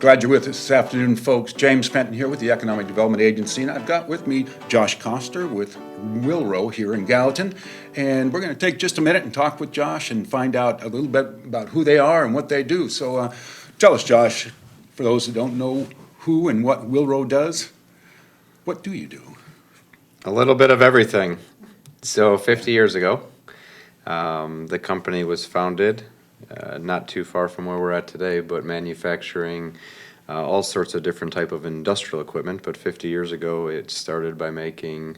Glad you're with us this afternoon, folks. James Fenton here with the Economic Development Agency, and I've got with me Josh Koster with Wil-Ro here in Gallatin. And we're going to take just a minute and talk with Josh and find out a little bit about who they are and what they do. So tell us, Josh, for those who don't know who and what Wil-Ro does, what do you do? A little bit of everything. So 50 years ago, the company was founded not too far from where we're at today, but manufacturing all sorts of different type of industrial equipment. But 50 years ago, it started by making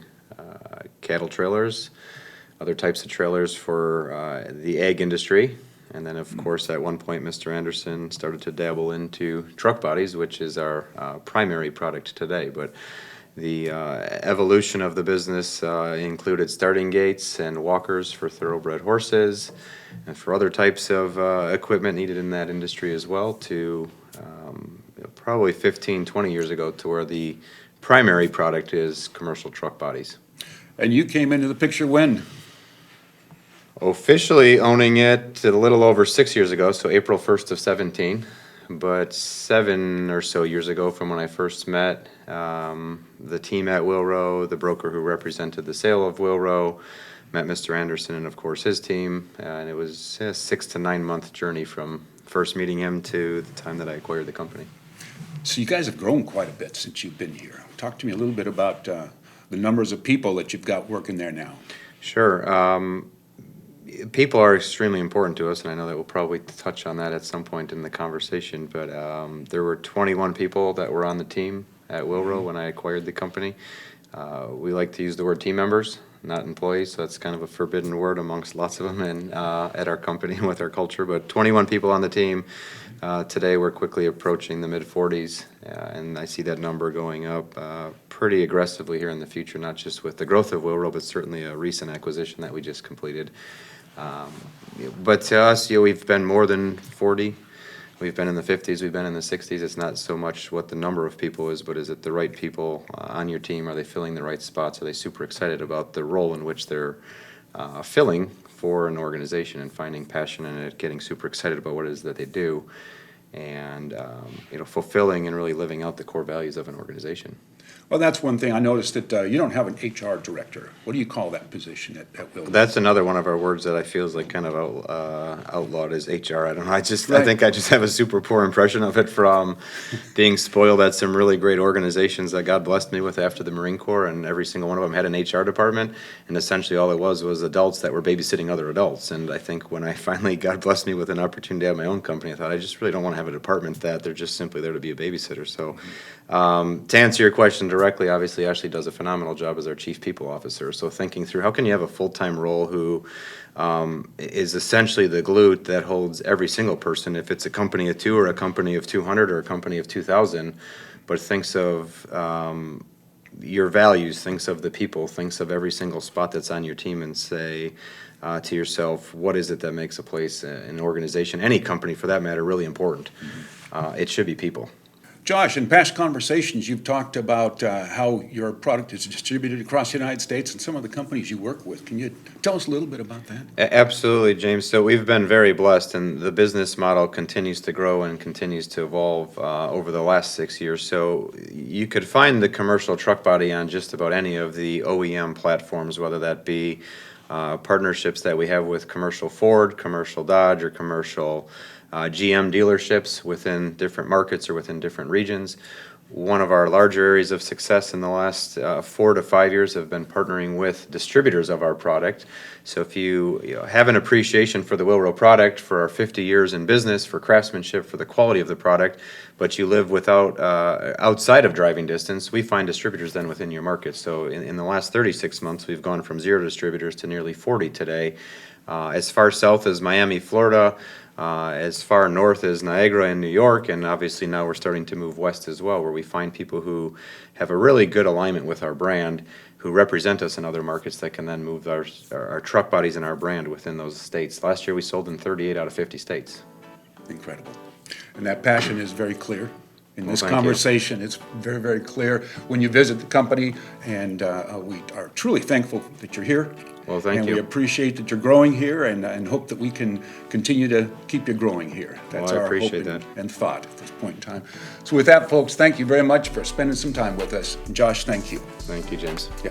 cattle trailers, other types of trailers for the ag industry. And then, of course, at one point, Mr. Anderson started to dabble into truck bodies, which is our primary product today. But the evolution of the business included starting gates and walkers for thoroughbred horses and for other types of equipment needed in that industry as well to probably 15, 20 years ago to where the primary product is commercial truck bodies. And you came into the picture when? Officially owning it a little over 6 years ago, so April 1st of 17. But 7 or so years ago from when I first met the team at Wil-Ro, the broker who represented the sale of Wil-Ro, met Mr. Anderson and of course his team, and it was a 6 to 9 month journey from first meeting him to the time that I acquired the company. So you guys have grown quite a bit since you've been here. Talk to me a little bit about the numbers of people that you've got working there now. Sure. People are extremely important to us, and I know that we'll probably touch on that at some point in the conversation, but there were 21 people that were on the team at Wil-Ro when I acquired the company. We like to use the word team members, not employees, so that's kind of a forbidden word amongst lots of them and at our company with our culture, but 21 people on the team. Today we're quickly approaching the mid-40s, and I see that number going up pretty aggressively here in the future, not just with the growth of Wil-Ro, but certainly a recent acquisition that we just completed. But to us, we've been more than 40. We've been in the 50s, we've been in the 60s. It's not so much what the number of people is, but is it the right people on your team? Are they filling the right spots? Are they super excited about the role in which they're filling for an organization and finding passion in it, getting super excited about what it is that they do, and fulfilling and really living out the core values of an organization? Well, that's one thing I noticed that you don't have an HR director. What do you call that position at Wil-Ro? That's another one of our words that I feel is like kind of outlawed is HR. I don't know. I Right. think I just have a super poor impression of it from being spoiled at some really great organizations that God blessed me with after the Marine Corps, and every single one of them had an HR department, and essentially all it was adults that were babysitting other adults. And I think when I finally God blessed me with an opportunity to have my own company, I thought I just really don't want to have a department that they're just simply there to be a babysitter. So to answer your question directly, obviously Ashley does a phenomenal job as our chief people officer. So thinking through how can you have a full-time role who is essentially the glue that holds every single person, if it's a company of 2 or a company of 200 or a company of 2,000, but thinks of your values, thinks of the people, thinks of every single spot that's on your team, and say to yourself, what is it that makes a place, an organization, any company for that matter, really important? It should be people. Josh, in past conversations, you've talked about how your product is distributed across the United States and some of the companies you work with. Can you tell us a little bit about that? Absolutely, James. So we've been very blessed, and the business model continues to grow and continues to evolve over the last 6 years. So you could find the commercial truck body on just about any of the OEM platforms, whether that be partnerships that we have with commercial Ford, commercial Dodge, or commercial GM dealerships within different markets or within different regions. One of our larger areas of success in the last 4 to 5 years have been partnering with distributors of our product. So if you have an appreciation for the Wil-Ro product, for our 50 years in business, for craftsmanship, for the quality of the product, but you live outside of driving distance, we find distributors then within your market. So in the last 36 months, we've gone from 0 distributors to nearly 40 today. As far south as Miami, Florida, as far north as Niagara in New York, and obviously now we're starting to move west as well, where we find people who have a really good alignment with our brand, who represent us in other markets that can then move our truck bodies and our brand within those states. Last year we sold in 38 out of 50 states. Incredible. And that passion is very clear in this thank you. conversation. It's very, very clear when you visit the company, and we are truly thankful that you're here. Well, thank And you. we appreciate that you're growing here, and hope that we can continue to keep you growing here. That's Well, I our hope appreciate and, that. and thought at this point in time. So with that, folks, thank you very much for spending some time with us. Josh, thank you. Thank you, James. Yeah.